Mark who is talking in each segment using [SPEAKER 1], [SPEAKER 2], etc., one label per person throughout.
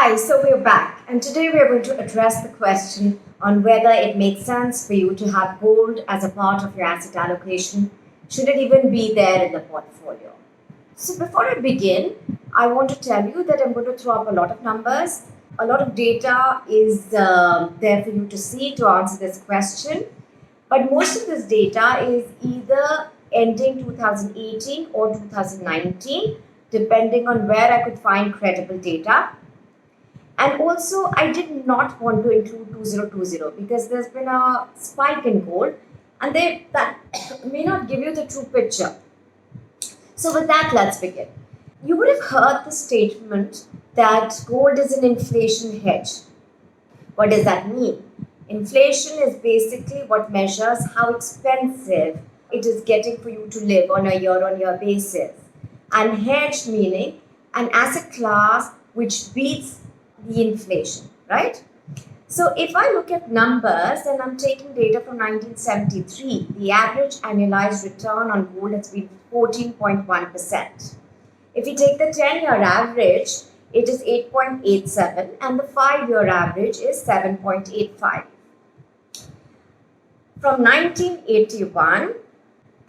[SPEAKER 1] Hi, so we're back, and today we're going to address the question on whether it makes sense for you to have gold as a part of your asset allocation. Should it even be there in the portfolio? So, before I begin, I want to tell you that I'm going to throw up a lot of numbers. A lot of data is there for you to see to answer this question, but most of this data is either ending 2018 or 2019, depending on where I could find credible data. And also, I did not want to include 2020 because there's been a spike in gold and that may not give you the true picture. So, with that, let's begin. You would have heard the statement that gold is an inflation hedge. What does that mean? Inflation is basically what measures how expensive it is getting for you to live on a year on year basis. And hedge meaning an asset class which beats the inflation, right? So if I look at numbers and I'm taking data from 1973, the average annualized return on gold has been 14.1%. If you take the 10-year average, it is 8.87 and the 5-year average is 7.85. From 1981,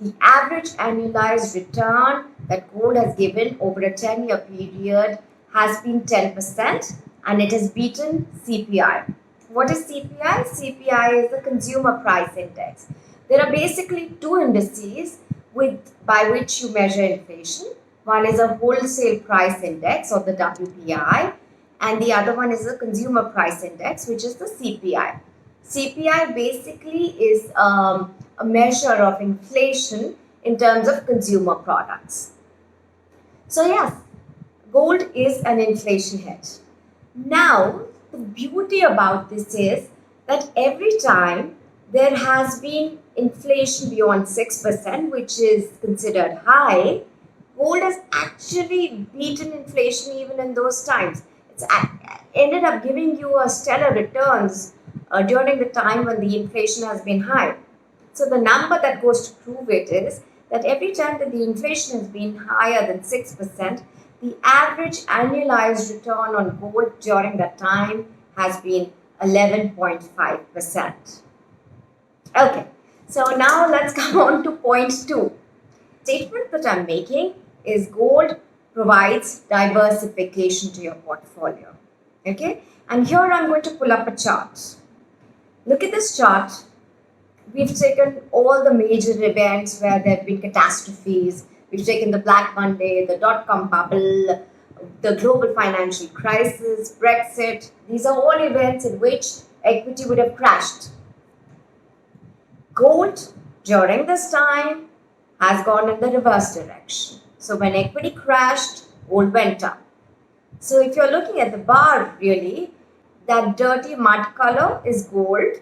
[SPEAKER 1] the average annualized return that gold has given over a 10-year period has been 10% and it has beaten CPI. What is CPI? CPI is the Consumer Price Index. There are basically two indices by which you measure inflation. One is a Wholesale Price Index or the WPI, and the other one is the Consumer Price Index, which is the CPI. CPI basically is a measure of inflation in terms of consumer products. So yes, gold is an inflation hedge. Now, the beauty about this is that every time there has been inflation beyond 6%, which is considered high, gold has actually beaten inflation even in those times. It's ended up giving you a stellar returns during the time when the inflation has been high. So the number that goes to prove it is that every time that the inflation has been higher than 6%, the average annualized return on gold during that time has been 11.5%. Okay, so now let's come on to point 2. Statement that I'm making is gold provides diversification to your portfolio. Okay, and here I'm going to pull up a chart. Look at this chart. We've taken all the major events where there have been catastrophes. We've taken the Black Monday, the dot-com bubble, the global financial crisis, Brexit. These are all events in which equity would have crashed. Gold, during this time, has gone in the reverse direction. So when equity crashed, gold went up. So if you're looking at the bar, really, that dirty mud color is gold.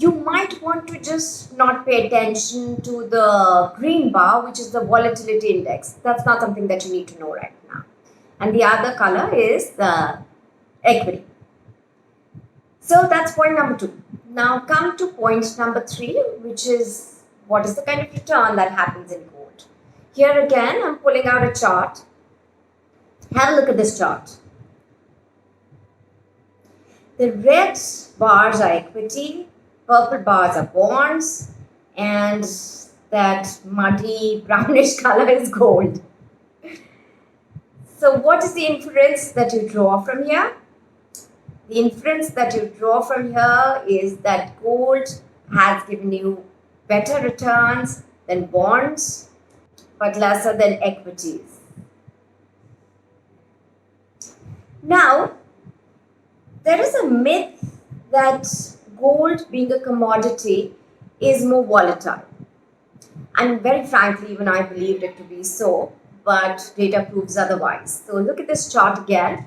[SPEAKER 1] You might want to just not pay attention to the green bar, which is the volatility index. That's not something that you need to know right now. And the other color is the equity. So that's point number 2. Now come to point number 3, which is what is the kind of return that happens in gold. Here again, I'm pulling out a chart. Have a look at this chart. The red bars are equity, purple bars are bonds, and that muddy brownish color is gold. So what is the inference that you draw from here? The inference that you draw from here is that gold has given you better returns than bonds, but lesser than equities. Now, there is a myth that gold, being a commodity, is more volatile. And very frankly, even I believed it to be so, but data proves otherwise. So look at this chart again.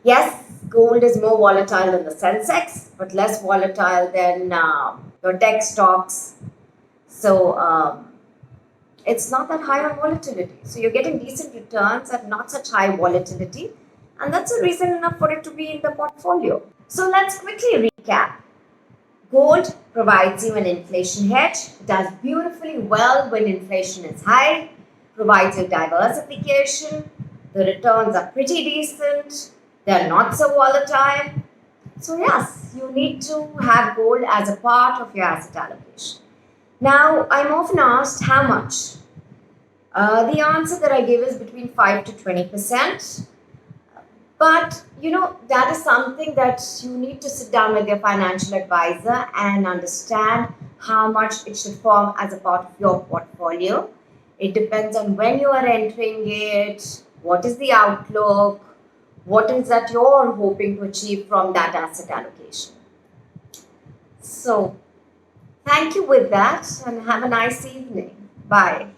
[SPEAKER 1] Yes, gold is more volatile than the Sensex, but less volatile than your tech stocks. So it's not that high on volatility. So you're getting decent returns at not such high volatility. And that's a reason enough for it to be in the portfolio. So let's quickly recap. Gold provides you an inflation hedge, does beautifully well when inflation is high, provides you diversification, The returns are pretty decent. They're not so volatile. So yes, you need to have gold as a part of your asset allocation. Now, I'm often asked how much. The answer that I give is between 5 to 20%. But that is something that you need to sit down with your financial advisor and understand how much it should form as a part of your portfolio. It depends on when you are entering it, what is the outlook, what is that you're hoping to achieve from that asset allocation. So, thank you with that and have a nice evening. Bye.